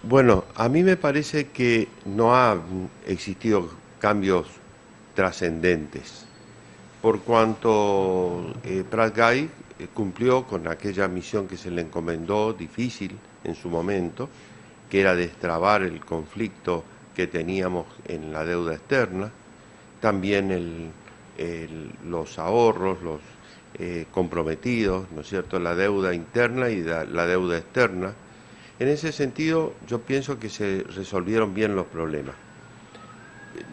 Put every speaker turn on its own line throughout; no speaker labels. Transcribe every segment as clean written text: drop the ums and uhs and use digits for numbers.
Bueno, a mí me parece que no ha existido cambios trascendentes, por cuanto Prat Gai cumplió con aquella misión que se le encomendó, difícil en su momento, que era destrabar el conflicto que teníamos en la deuda externa, también los ahorros, los comprometidos, ¿no es cierto?, la deuda interna y la deuda externa. En ese sentido, yo pienso que se resolvieron bien los problemas.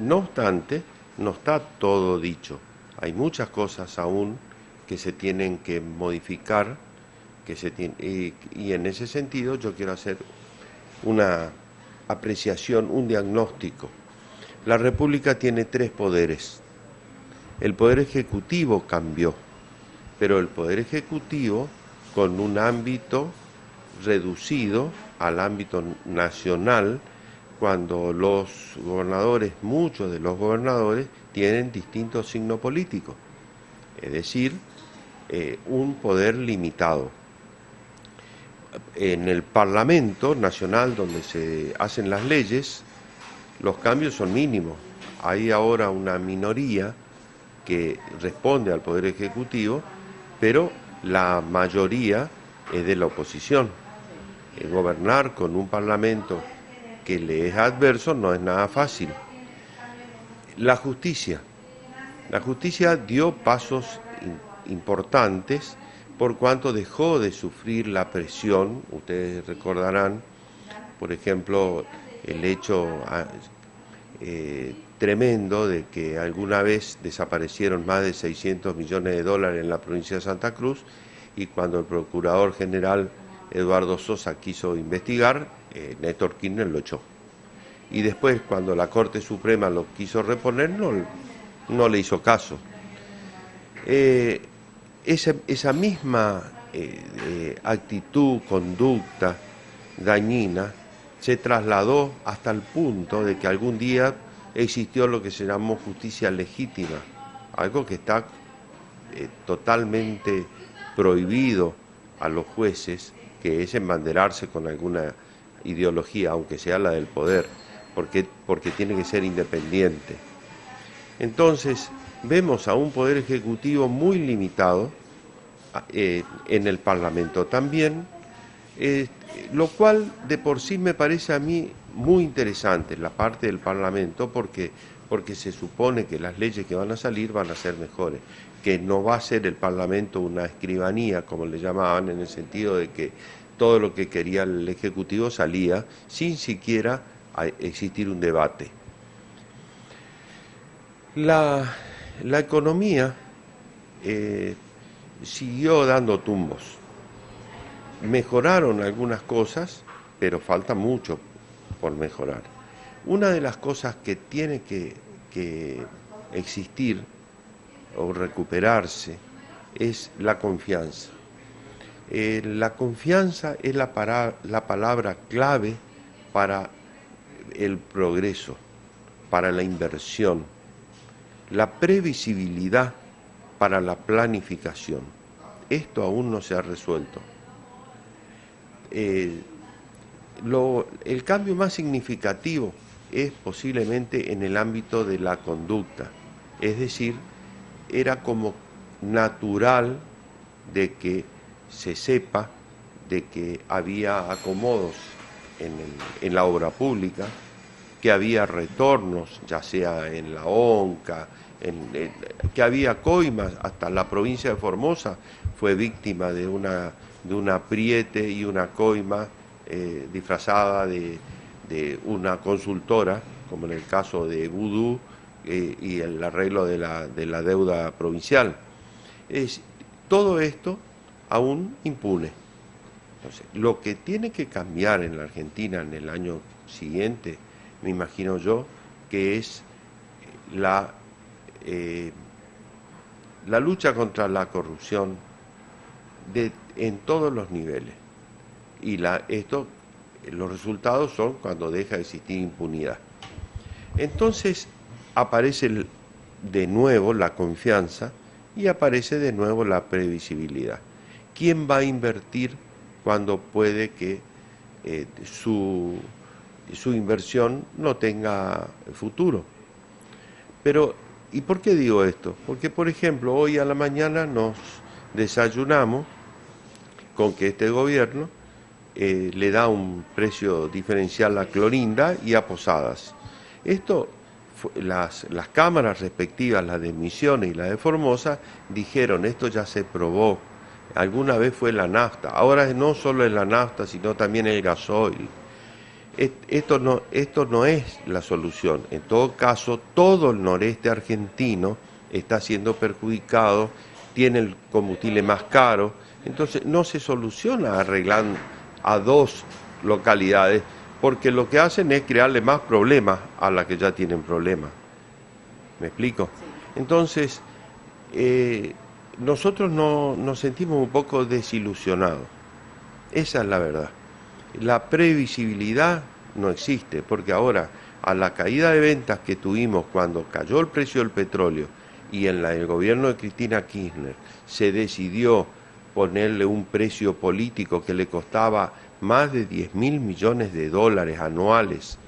No obstante, no está todo dicho. Hay muchas cosas aún que se tienen que modificar, y en ese sentido yo quiero hacer una apreciación, un diagnóstico. La República tiene tres poderes. El Poder Ejecutivo cambió, pero el Poder Ejecutivo con un ámbito reducido al ámbito nacional, cuando los gobernadores, muchos de los gobernadores, tienen distintos signos políticos, es decir, un poder limitado. En el Parlamento Nacional, donde se hacen las leyes, los cambios son mínimos. Hay ahora una minoría que responde al Poder Ejecutivo, pero la mayoría es de la oposición. Gobernar con un Parlamento que le es adverso no es nada fácil. La justicia dio pasos importantes por cuanto dejó de sufrir la presión. Ustedes recordarán, por ejemplo, el hecho tremendo de que alguna vez desaparecieron más de 600 millones de dólares en la provincia de Santa Cruz, y cuando el Procurador General Eduardo Sosa quiso investigar, Néstor Kirchner lo echó. Y después, cuando la Corte Suprema lo quiso reponer, no le hizo caso. Esa misma actitud, conducta dañina, se trasladó hasta el punto de que algún día existió lo que se llamó justicia legítima, algo que está totalmente prohibido a los jueces, que es embanderarse con alguna ideología, aunque sea la del poder, porque tiene que ser independiente. Entonces, vemos a un poder ejecutivo muy limitado, en el Parlamento también, lo cual de por sí me parece a mí muy interesante, la parte del Parlamento, porque se supone que las leyes que van a salir van a ser mejores, que no va a ser el Parlamento una escribanía, como le llamaban, en el sentido de que todo lo que quería el Ejecutivo salía sin siquiera existir un debate. La economía siguió dando tumbos. Mejoraron algunas cosas, pero falta mucho por mejorar. Una de las cosas que tiene que existir o recuperarse es la confianza. La confianza es la palabra clave para el progreso, para la inversión, la previsibilidad para la planificación. Esto aún no se ha resuelto. El cambio más significativo es posiblemente en el ámbito de la conducta, es decir, era como natural de que se sepa de que había acomodos en la obra pública, que había retornos, ya sea en la ONCA, que había coimas. Hasta la provincia de Formosa fue víctima de un apriete y una coima disfrazada de una consultora, como en el caso de Vudú, y el arreglo de la deuda provincial. Todo esto aún impune. Entonces, lo que tiene que cambiar en la Argentina en el año siguiente, me imagino yo, que es la lucha contra la corrupción en todos los niveles. Y los resultados son cuando deja de existir impunidad. Entonces aparece de nuevo la confianza y aparece de nuevo la previsibilidad. ¿Quién va a invertir cuando puede que su su inversión no tenga futuro. Pero, ¿y por qué digo esto? Porque, por ejemplo, hoy a la mañana nos desayunamos con que este gobierno le da un precio diferencial a Clorinda y a Posadas. Esto, las cámaras respectivas, la de Misiones y la de Formosa, dijeron, esto ya se probó, alguna vez fue la nafta, ahora no solo es la nafta, sino también el gasoil. Esto no es la solución. En todo caso, todo el noreste argentino está siendo perjudicado, tiene el combustible más caro, entonces no se soluciona arreglando a dos localidades, porque lo que hacen es crearle más problemas a las que ya tienen problemas. ¿Me explico? Entonces, nosotros nos sentimos un poco desilusionados. Esa es la verdad. La previsibilidad no existe, porque ahora, a la caída de ventas que tuvimos cuando cayó el precio del petróleo y en el gobierno de Cristina Kirchner se decidió ponerle un precio político que le costaba más de 10.000 millones de dólares anuales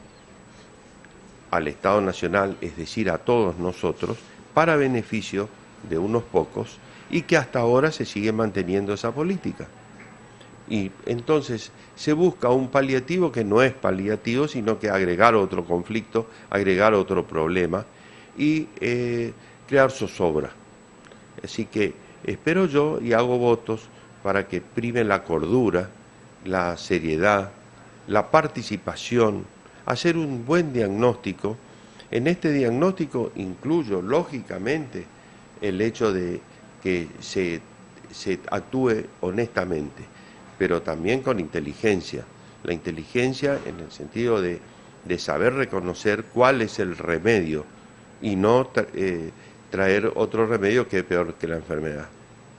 al Estado Nacional, es decir, a todos nosotros, para beneficio de unos pocos, y que hasta ahora se sigue manteniendo esa política. Y entonces se busca un paliativo que no es paliativo, sino que agregar otro conflicto, agregar otro problema y crear zozobra. Así que espero yo y hago votos para que prime la cordura, la seriedad, la participación, hacer un buen diagnóstico. En este diagnóstico incluyo, lógicamente, el hecho de que se actúe honestamente, pero también con inteligencia. La inteligencia en el sentido de saber reconocer cuál es el remedio y no traer otro remedio que es peor que la enfermedad.